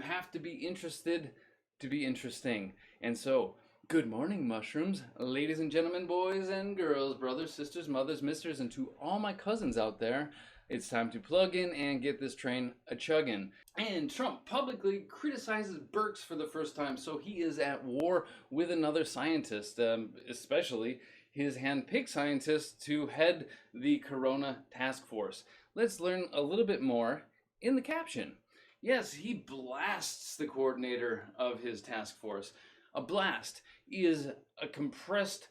have to be interested to be interesting. And so, good morning, mushrooms, ladies and gentlemen, boys and girls, brothers, sisters, mothers, misters, and to all my cousins out there. It's time to plug in and get this train a-chuggin'. And Trump publicly criticizes Birx for the first time, so he is at war with another scientist, especially his hand-picked scientist to head the Corona task force. Let's learn a little bit more in the caption. Yes, he blasts the coordinator of his task force. A blast is a compressed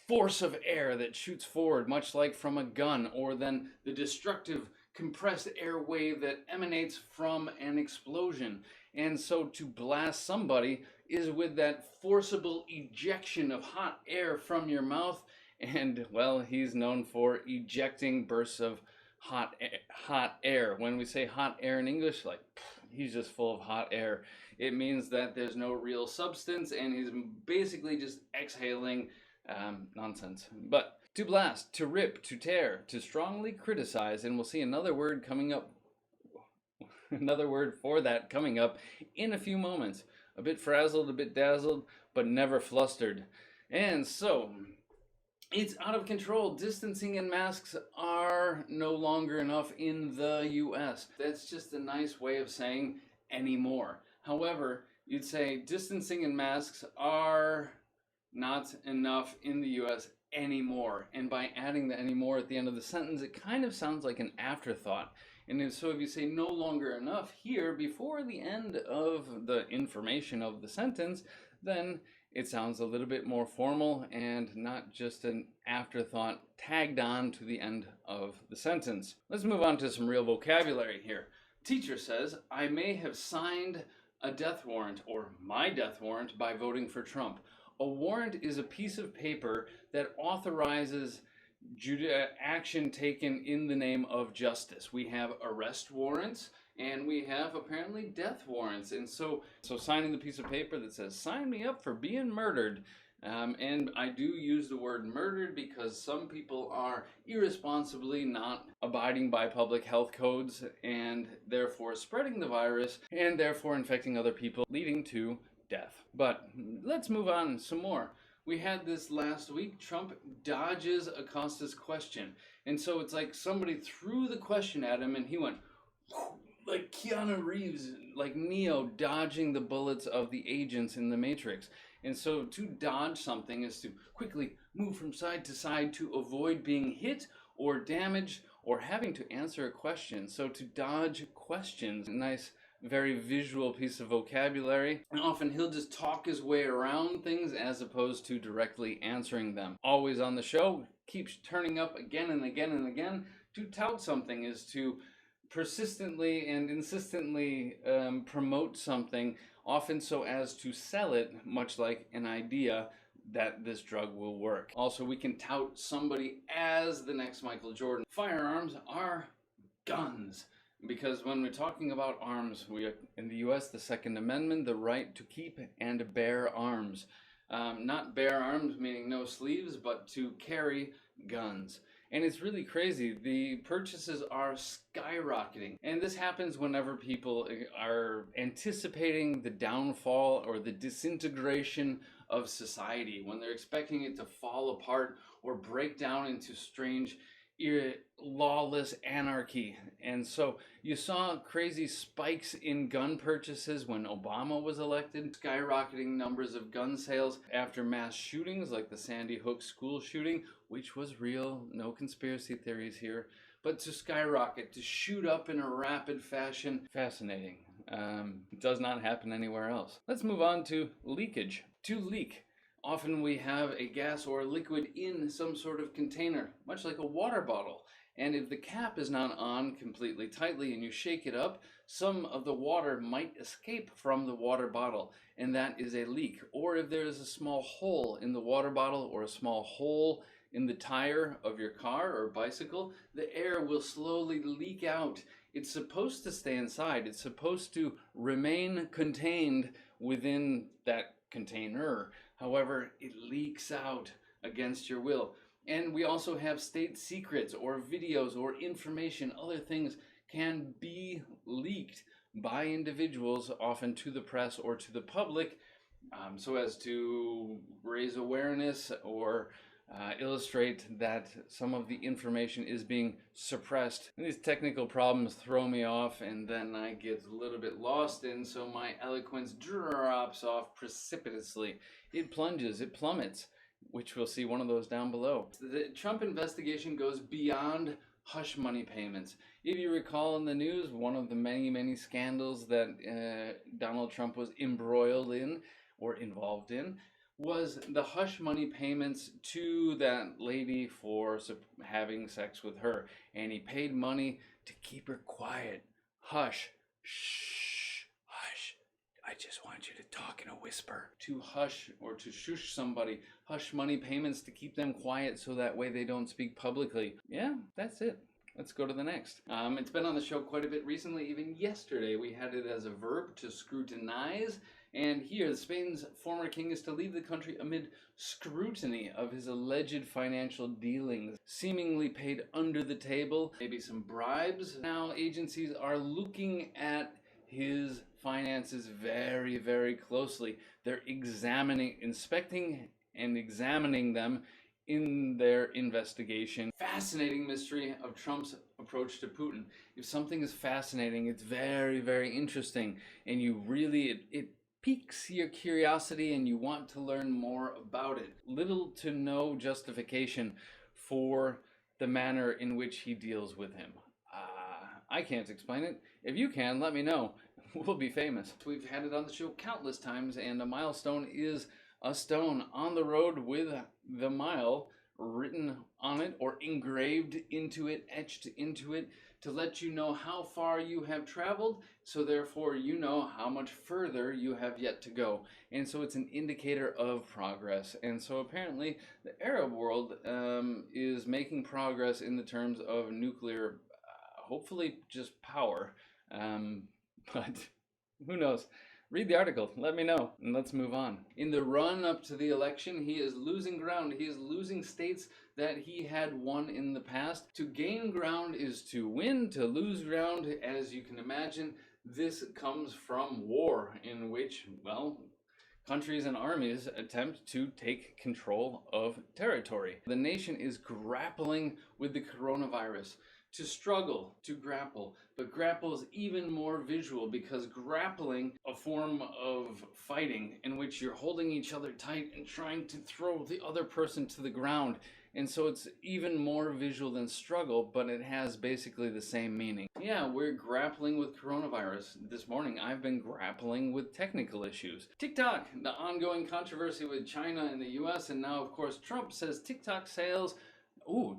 force of air that shoots forward, much like from a gun, or then the destructive compressed air wave that emanates from an explosion. And so to blast somebody is with that forcible ejection of hot air from your mouth, and well, he's known for ejecting bursts of hot air. When we say hot air in English, like he's just full of hot air, it means that there's no real substance and he's basically just exhaling nonsense. But to blast, to rip, to tear, to strongly criticize, and we'll see another word coming up, another word for that coming up in a few moments. A bit frazzled, a bit dazzled, but never flustered. And so, it's out of control. Distancing and masks are no longer enough in the US. That's just a nice way of saying anymore. However, you'd say distancing and masks are not enough in the US anymore. And by adding the anymore at the end of the sentence, it kind of sounds like an afterthought. And so if you say no longer enough here before the end of the information of the sentence, then it sounds a little bit more formal and not just an afterthought tagged on to the end of the sentence. Let's move on to some real vocabulary here. Teacher says, I may have signed a death warrant or my death warrant by voting for Trump. A warrant is a piece of paper that authorizes action taken in the name of justice. We have arrest warrants and we have apparently death warrants. And so signing the piece of paper that says, sign me up for being murdered. And I do use the word murdered because some people are irresponsibly not abiding by public health codes and therefore spreading the virus and therefore infecting other people, leading to death. But let's move on some more. We had this last week. Trump dodges Acosta's question. And so it's like somebody threw the question at him and he went, like Keanu Reeves, like Neo dodging the bullets of the agents in the Matrix. And so to dodge something is to quickly move from side to side to avoid being hit or damaged or having to answer a question. So to dodge questions, nice, very visual piece of vocabulary. And often he'll just talk his way around things as opposed to directly answering them. Always on the show, keeps turning up again and again and again. To tout something is to persistently and insistently promote something, often so as to sell it, much like an idea that this drug will work. Also, we can tout somebody as the next Michael Jordan. Firearms are guns. Because when we're talking about arms, we are, in the US, the Second Amendment, the right to keep and bear arms. Not bear arms, meaning no sleeves, but to carry guns. And it's really crazy. The purchases are skyrocketing. And this happens whenever people are anticipating the downfall or the disintegration of society, when they're expecting it to fall apart or break down into strange lawless anarchy. And so you saw crazy spikes in gun purchases when Obama was elected, skyrocketing numbers of gun sales after mass shootings like the Sandy Hook school shooting, which was real, no conspiracy theories here, but to skyrocket, to shoot up in a rapid fashion. Fascinating. It does not happen anywhere else. Let's move on to leakage. To leak. Often we have a gas or a liquid in some sort of container, much like a water bottle. And if the cap is not on completely tightly and you shake it up, some of the water might escape from the water bottle, and that is a leak. Or if there is a small hole in the water bottle or a small hole in the tire of your car or bicycle, the air will slowly leak out. It's supposed to stay inside. It's supposed to remain contained within that container. However, it leaks out against your will. And we also have state secrets or videos or information, other things can be leaked by individuals, often to the press or to the public, so as to raise awareness or illustrate that some of the information is being suppressed. And these technical problems throw me off, and then I get a little bit lost, and so my eloquence drops off precipitously. It plunges, it plummets, which we'll see one of those down below. The Trump investigation goes beyond hush money payments. If you recall in the news, one of the many scandals that Donald Trump was embroiled in or involved in was the hush money payments to that lady for having sex with her. And he paid money to keep her quiet. Hush. Shh. Hush. I just want you to talk in a whisper. To hush or to shush somebody. Hush money payments to keep them quiet so that way they don't speak publicly. Yeah, that's it. Let's go to the next. It's been on the show quite a bit recently. Even yesterday we had it as a verb, to scrutinize. And here, Spain's former king is to leave the country amid scrutiny of his alleged financial dealings, seemingly paid under the table, maybe some bribes. Now, agencies are looking at his finances very closely. They're inspecting and examining them in their investigation. Fascinating mystery of Trump's approach to Putin. If something is fascinating, it's very interesting, and you really, it piques your curiosity and you want to learn more about it. Little to no justification for the manner in which he deals with him. I can't explain it. If you can, let me know. We'll be famous. We've had it on the show countless times, and a milestone is a stone on the road with the mile written on it or engraved into it, etched into it, to let you know how far you have traveled, so therefore you know how much further you have yet to go. And so it's an indicator of progress. And so apparently the Arab world is making progress in the terms of nuclear, hopefully just power, but who knows. Read the article, let me know, and let's move on. In the run up to the election, he is losing ground. He is losing states that he had won in the past. To gain ground is to win. To lose ground, as you can imagine, this comes from war, in which, well, countries and armies attempt to take control of territory. The nation is grappling with the coronavirus. To struggle, to grapple. But grapple is even more visual, because grappling, a form of fighting in which you're holding each other tight and trying to throw the other person to the ground. And so it's even more visual than struggle, but it has basically the same meaning. Yeah, we're grappling with coronavirus. This morning I've been grappling with technical issues. TikTok, the ongoing controversy with China and the US, and now of course Trump says TikTok sales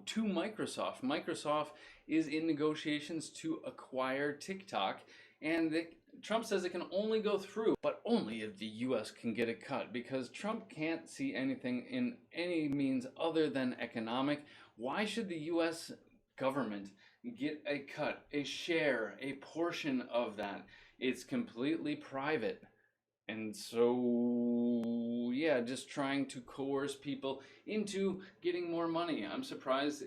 to Microsoft. Microsoft is in negotiations to acquire TikTok, and Trump says it can only go through, but only if the US can get a cut, because Trump can't see anything in any means other than economic. Why should the US government get a cut, a share, a portion of that? It's completely private. And so, yeah, just trying to coerce people into getting more money. I'm surprised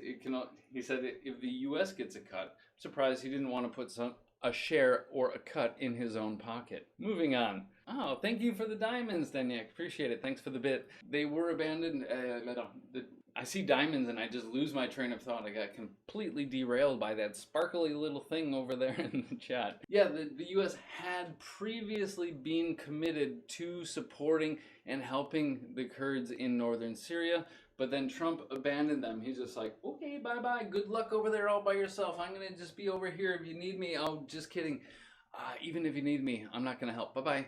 he said if the US gets a cut, I'm surprised he didn't want to put a share or a cut in his own pocket. Moving on. Oh, thank you for the diamonds, Daniek. Appreciate it. Thanks for the bit. They were abandoned. I see diamonds and I just lose my train of thought. I got completely derailed by that sparkly little thing over there in the chat. Yeah, the US had previously been committed to supporting and helping the Kurds in northern Syria, but then Trump abandoned them. He's just like, okay, bye-bye. Good luck over there all by yourself. I'm going to just be over here if you need me. Oh, just kidding. Even if you need me, I'm not going to help. Bye-bye.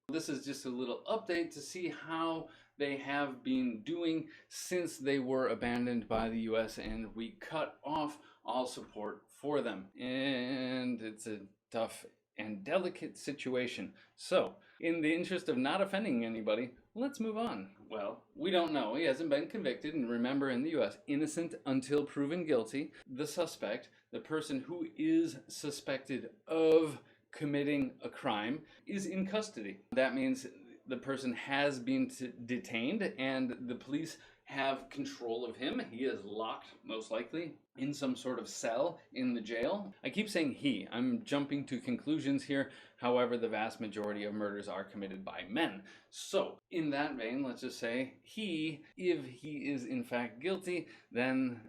This is just a little update to see how they have been doing since they were abandoned by the US and we cut off all support for them. And it's a tough and delicate situation. So, in the interest of not offending anybody, let's move on. Well, we don't know. He hasn't been convicted, and remember, in the US, innocent until proven guilty. The suspect, the person who is suspected of committing a crime, is in custody. That means the person has been detained and the police have control of him. He is locked, most likely, in some sort of cell in the jail. I keep saying he. I'm jumping to conclusions here. However, the vast majority of murders are committed by men. So, in that vein, let's just say he, if he is in fact guilty, then,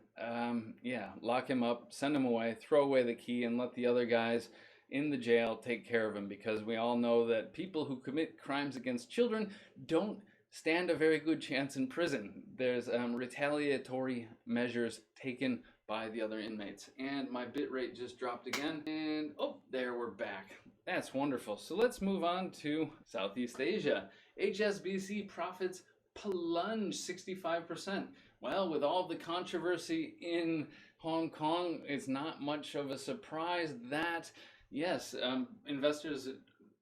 lock him up, send him away, throw away the key, and let the other guys in the jail take care of him, because we all know that people who commit crimes against children don't stand a very good chance in prison. There's retaliatory measures taken by the other inmates. And my bitrate just dropped again, and oh, there we're back. That's wonderful. So let's move on to Southeast Asia. HSBC profits plunge 65%. Well, with all the controversy in Hong Kong, it's not much of a surprise that, yes, investors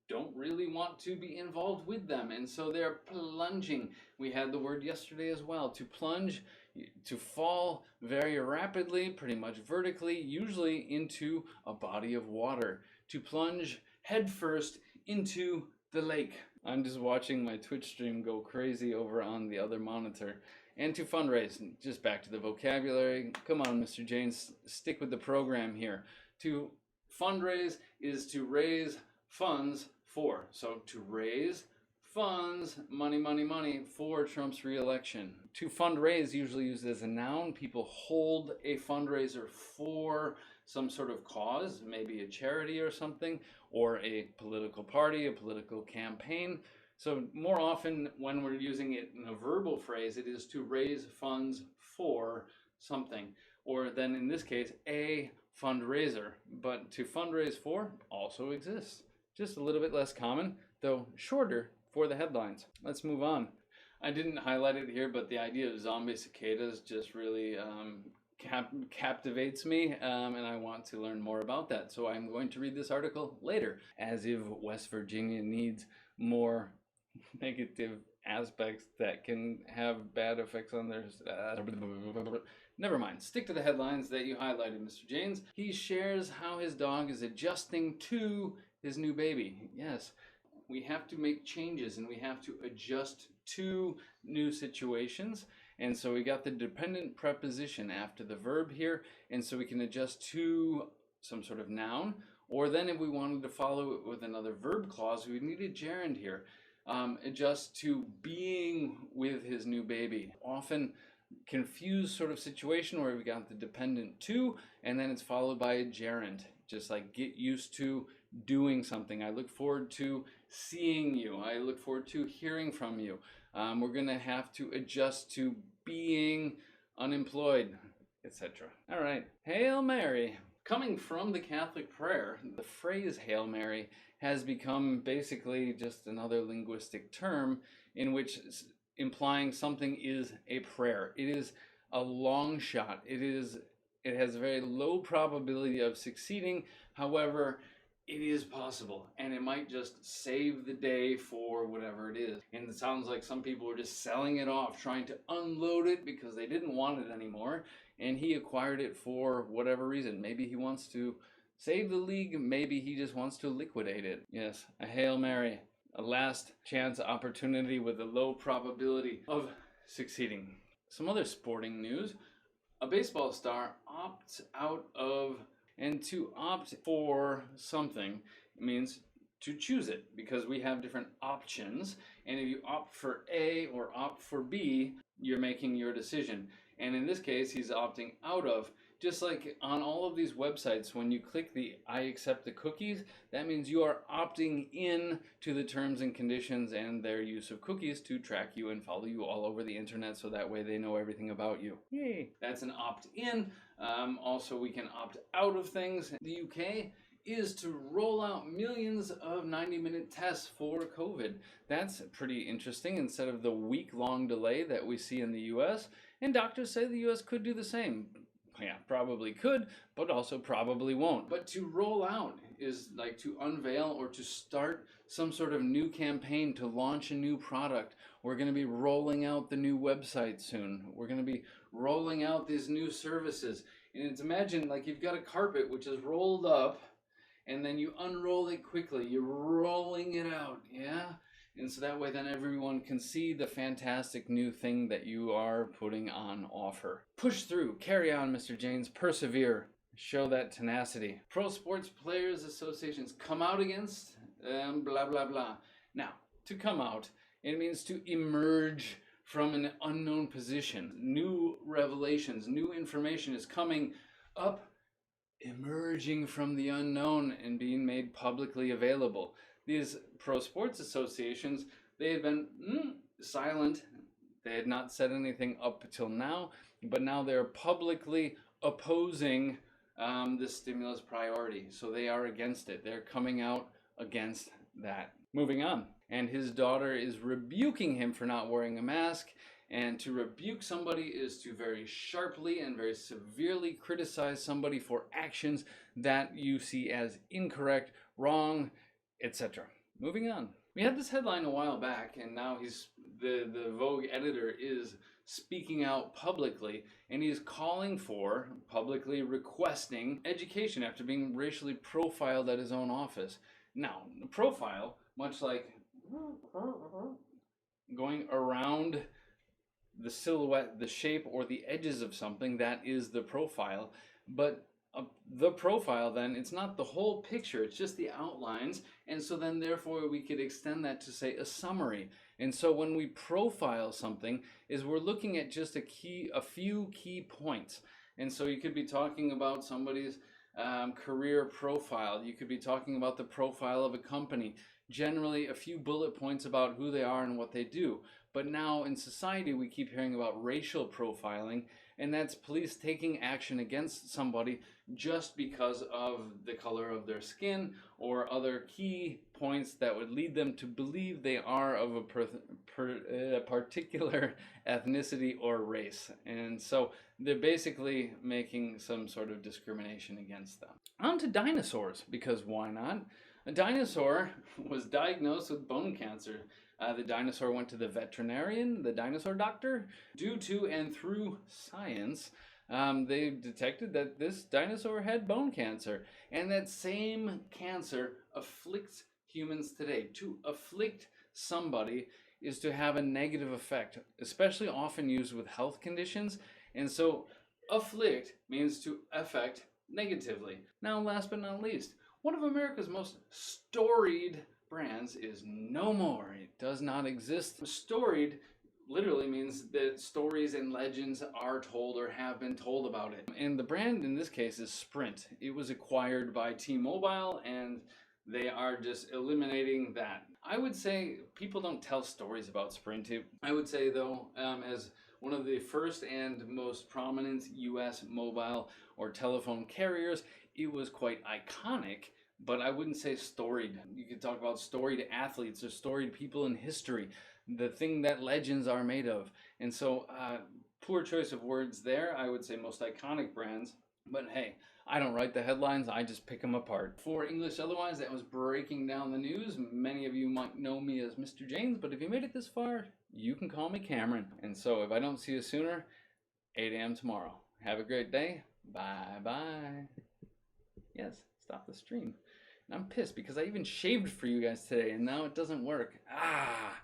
don't really want to be involved with them, and so they're plunging. We had the word yesterday as well, to plunge, to fall very rapidly, pretty much vertically, usually into a body of water, to plunge headfirst into the lake. I'm just watching my Twitch stream go crazy over on the other monitor. And to fundraise, just back to the vocabulary. Come on, Mr. James, stick with the program here. To fundraise is to raise funds for. So to raise funds, money for Trump's re-election. To fundraise, usually used as a noun. People hold a fundraiser for some sort of cause, maybe a charity or something, or a political party, a political campaign. So more often when we're using it in a verbal phrase, it is to raise funds for something. Or then in this case, a fundraiser. But to fundraise for also exists. Just a little bit less common, though shorter for the headlines. Let's move on. I didn't highlight it here, but the idea of zombie cicadas just really captivates me, and I want to learn more about that. So I'm going to read this article later, as if West Virginia needs more negative aspects that can have bad effects on their... Never mind. Stick to the headlines that you highlighted, Mr. James. He shares how his dog is adjusting to his new baby. Yes, we have to make changes and we have to adjust to new situations. And so we got the dependent preposition after the verb here. And so we can adjust to some sort of noun. Or then if we wanted to follow it with another verb clause, we need a gerund here. Adjust to being with his new baby. Often confused sort of situation where we got the dependent to, and then it's followed by a gerund. Just like get used to doing something. I look forward to seeing you. I look forward to hearing from you. We're going to have to adjust to being unemployed, etc. All right. Hail Mary. Coming from the Catholic prayer, the phrase Hail Mary has become basically just another linguistic term in which implying something is a prayer. It is a long shot. It has a very low probability of succeeding. However, it is possible, and it might just save the day for whatever it is. And it sounds like some people are just selling it off, trying to unload it because they didn't want it anymore, and he acquired it for whatever reason. Maybe he wants to save the league, maybe he just wants to liquidate it. Yes, a Hail Mary, a last chance opportunity with a low probability of succeeding. Some other sporting news. A baseball star opts out of... And to opt for something means to choose it, because we have different options. And if you opt for A or opt for B, you're making your decision. And in this case, he's opting out of. Just like on all of these websites, when you click the I accept the cookies, that means you are opting in to the terms and conditions and their use of cookies to track you and follow you all over the internet, so that way they know everything about you. Yay! That's an opt-in. Also, we can opt out of things. The UK is to roll out millions of 90-minute tests for COVID. That's pretty interesting, instead of the week-long delay that we see in the US. And doctors say the US could do the same. Yeah, probably could, but also probably won't. But to roll out is like to unveil or to start some sort of new campaign, to launch a new product. We're going to be rolling out the new website soon. We're going to be rolling out these new services. And it's, imagine like you've got a carpet which is rolled up, and then you unroll it quickly. You're rolling it out, yeah? And so that way then everyone can see the fantastic new thing that you are putting on offer. Push through, carry on, Mr. James, persevere, show that tenacity. Pro Sports Players Associations come out against, blah, blah, blah. Now, to come out, it means to emerge from an unknown position. New revelations, new information is coming up, emerging from the unknown and being made publicly available. These pro sports associations, they had been silent. They had not said anything up until now, but now they're publicly opposing the stimulus priority. So they are against it. They're coming out against that. Moving on. And his daughter is rebuking him for not wearing a mask. And to rebuke somebody is to very sharply and very severely criticize somebody for actions that you see as incorrect, wrong, etc. Moving on. We had this headline a while back, and now the Vogue editor is speaking out publicly, and he's calling for, publicly requesting education after being racially profiled at his own office. Now, the profile, much like going around the silhouette, the shape, or the edges of something, that is the profile. But the profile, then, it's not the whole picture, it's just the outlines. And so then, therefore, we could extend that to, say, a summary. And so when we profile something, is we're looking at just a few key points. And so you could be talking about somebody's career profile. You could be talking about the profile of a company. Generally, a few bullet points about who they are and what they do. But now in society, we keep hearing about racial profiling, and that's police taking action against somebody just because of the color of their skin or other key points that would lead them to believe they are of a particular ethnicity or race. And so they're basically making some sort of discrimination against them. On to dinosaurs, because why not? A dinosaur was diagnosed with bone cancer. The dinosaur went to the veterinarian, the dinosaur doctor. Due to and through science, they detected that this dinosaur had bone cancer. And that same cancer afflicts humans today. To afflict somebody is to have a negative effect, especially often used with health conditions. And so afflict means to affect negatively. Now, last but not least, one of America's most storied brands is no more. It does not exist. Storied literally means that stories and legends are told or have been told about it. And the brand in this case is Sprint. It was acquired by T-Mobile, and they are just eliminating that. I would say people don't tell stories about Sprint. I would say, though, as one of the first and most prominent U.S. mobile or telephone carriers, it was quite iconic, but I wouldn't say storied. You could talk about storied athletes or storied people in history, the thing that legends are made of. And so, poor choice of words there. I would say most iconic brands. But hey, I don't write the headlines, I just pick them apart. For English Otherwise, that was breaking down the news. Many of you might know me as Mr. James, but if you made it this far, you can call me Cameron. And so if I don't see you sooner, 8 a.m. tomorrow. Have a great day. Bye-bye. Yes, stop the stream. And I'm pissed because I even shaved for you guys today and now it doesn't work. Ah!